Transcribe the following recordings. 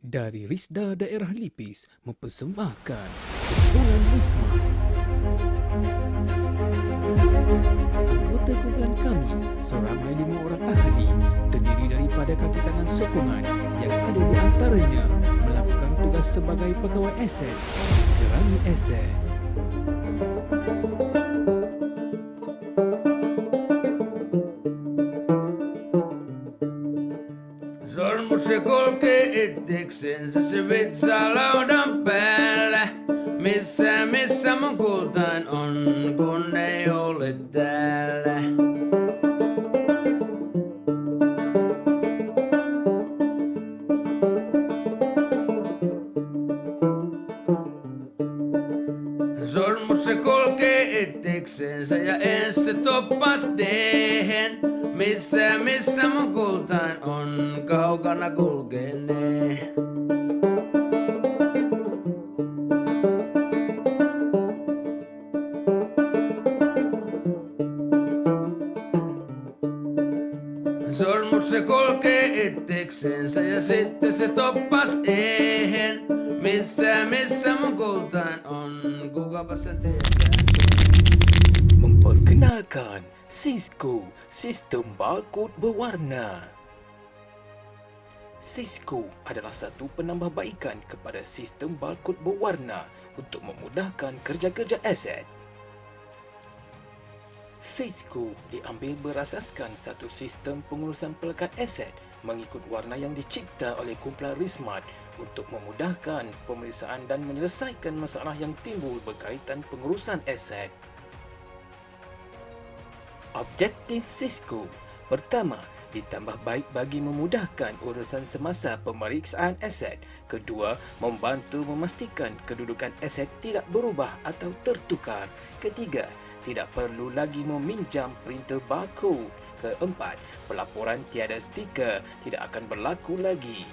Dari Risda Daerah Lipis mempersembahkan Kumpulan Risma. Anggota kumpulan kami seramai 5 orang ahli terdiri daripada kaki tangan sokongan yang ada di antaranya melakukan tugas sebagai pegawai aset, kerani aset. Sormusse itseksensä se vitsaa laudan päällä. Missä mun kultain on, kun ei ole täällä. Sormusse kulkee itseksensä ja ensi toppas dehen. Missä mun kultain on, kaukana kulkenee. Sormusse kulkee itseksensä ja sitten se toppas eihän. Missä mun kultain on, kukapa sen tietää. Memperkenalkan Cisco Sistem Barcode Berwarna. Cisco adalah satu penambahbaikan kepada sistem barcode berwarna untuk memudahkan kerja-kerja aset. Cisco diambil berasaskan satu sistem pengurusan pelekat aset mengikut warna yang dicipta oleh kumpulan Rismat untuk memudahkan pemeriksaan dan menyelesaikan masalah yang timbul berkaitan pengurusan aset. Objektif Cisco pertama, ditambah baik bagi memudahkan urusan semasa pemeriksaan aset. Kedua, membantu memastikan kedudukan aset tidak berubah atau tertukar. Ketiga, tidak perlu lagi meminjam printer barcode. Keempat, pelaporan tiada stiker tidak akan berlaku lagi.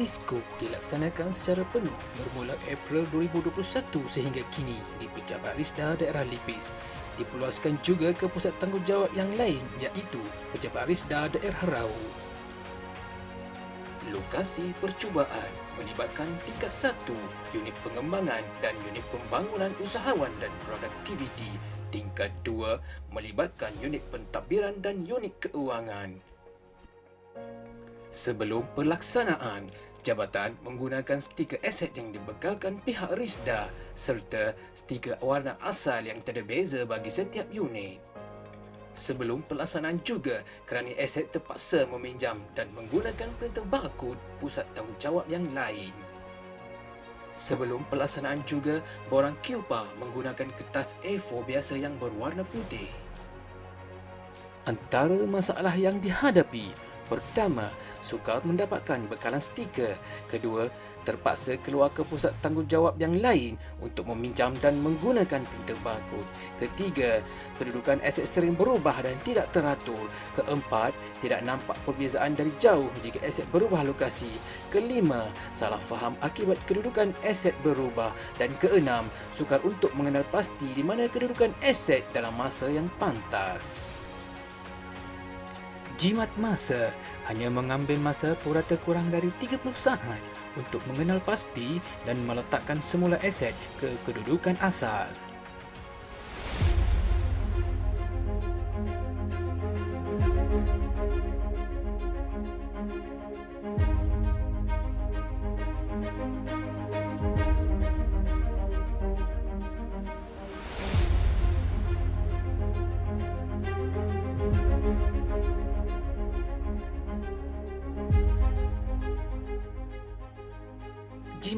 Cisco dilaksanakan secara penuh bermula April 2021 sehingga kini di Pejabat Risda Daerah Lipis. Diperluaskan juga ke pusat tanggungjawab yang lain iaitu Pejabat Risda Daerah Rau. Lokasi percubaan melibatkan tingkat 1, unit pengembangan dan unit pembangunan usahawan dan produktiviti. Tingkat 2 melibatkan unit pentadbiran dan unit keuangan. Sebelum pelaksanaan, jabatan menggunakan stiker aset yang dibekalkan pihak Risda serta stiker warna asal yang tiada beza bagi setiap unit. Sebelum pelaksanaan juga, kerani aset terpaksa meminjam dan menggunakan printer barcode pusat tanggungjawab yang lain. Sebelum pelaksanaan juga, borang QPA menggunakan kertas A4 biasa yang berwarna putih. Antara masalah yang dihadapi, pertama, sukar mendapatkan bekalan stiker. Kedua, terpaksa keluar ke pusat tanggungjawab yang lain untuk meminjam dan menggunakan printer barcode. Ketiga, kedudukan aset sering berubah dan tidak teratur. Keempat, tidak nampak perbezaan dari jauh jika aset berubah lokasi. Kelima, salah faham akibat kedudukan aset berubah. Dan keenam, sukar untuk mengenal pasti di mana kedudukan aset dalam masa yang pantas. Jimat masa hanya mengambil masa purata kurang dari 30 saat untuk mengenal pasti dan meletakkan semula aset ke kedudukan asal.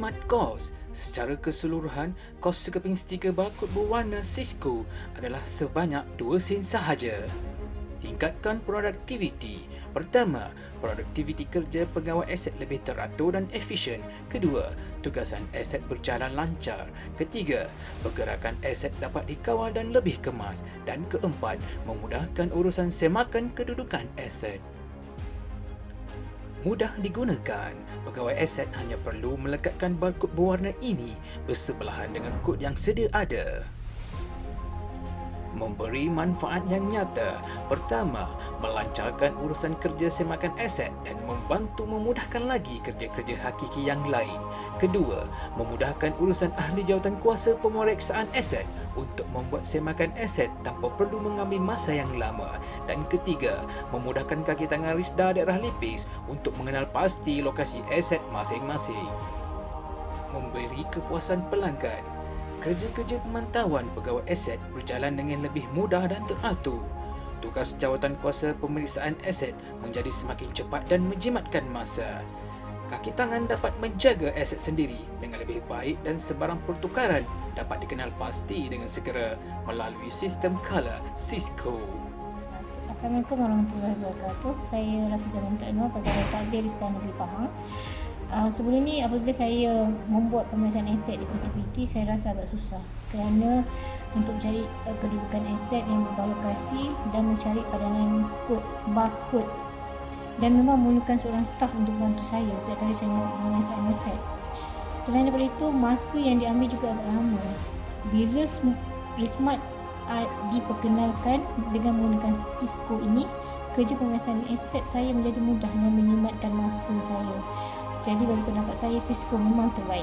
Jimat kos. Secara keseluruhan, kos sekeping stiker barkod berwarna Cisco adalah sebanyak 2 sen sahaja. Tingkatkan produktiviti. Pertama, produktiviti kerja pegawai aset lebih teratur dan efisien. Kedua, tugasan aset berjalan lancar. Ketiga, pergerakan aset dapat dikawal dan lebih kemas. Dan keempat, memudahkan urusan semakan kedudukan aset. Mudah digunakan. Pegawai aset hanya perlu melekatkan barkod berwarna ini bersebelahan dengan kod yang sedia ada. Memberi manfaat yang nyata. Pertama, melancarkan urusan kerja semakan aset dan membantu memudahkan lagi kerja-kerja hakiki yang lain. Kedua, memudahkan urusan ahli jawatan kuasa pemeriksaan aset untuk membuat semakan aset tanpa perlu mengambil masa yang lama. Dan ketiga, memudahkan kaki tangan Risda daerah Lipis untuk mengenal pasti lokasi aset masing-masing. Memberi kepuasan pelanggan. Kerja-kerja pemantauan pegawai aset berjalan dengan lebih mudah dan teratur. Tugas jawatan kuasa pemeriksaan aset menjadi semakin cepat dan menjimatkan masa. Kaki tangan dapat menjaga aset sendiri dengan lebih baik dan sebarang pertukaran dapat dikenal pasti dengan segera melalui sistem kala Cisco. Assalamualaikum warahmatullahi wabarakatuh. Saya Rafiza Minta Anwar, Pegawai Takbir Istana Negeri Pahang. Sebelum ni apabila saya membuat pemeriksaan aset di PTPT, saya rasa agak susah kerana untuk mencari kedudukan aset yang berbalokasi dan mencari padanan kod, barcode, dan memang memerlukan seorang staf untuk bantu saya setiap kali saya membuat pemeriksaan aset. Selain daripada itu, masa yang diambil juga agak lama. Bila Rismat diperkenalkan dengan menggunakan Cisco ini, kerja pemeriksaan aset saya menjadi mudah dan menjimatkan masa saya. Jadi bagi pendapat saya, Cisco memang terbaik.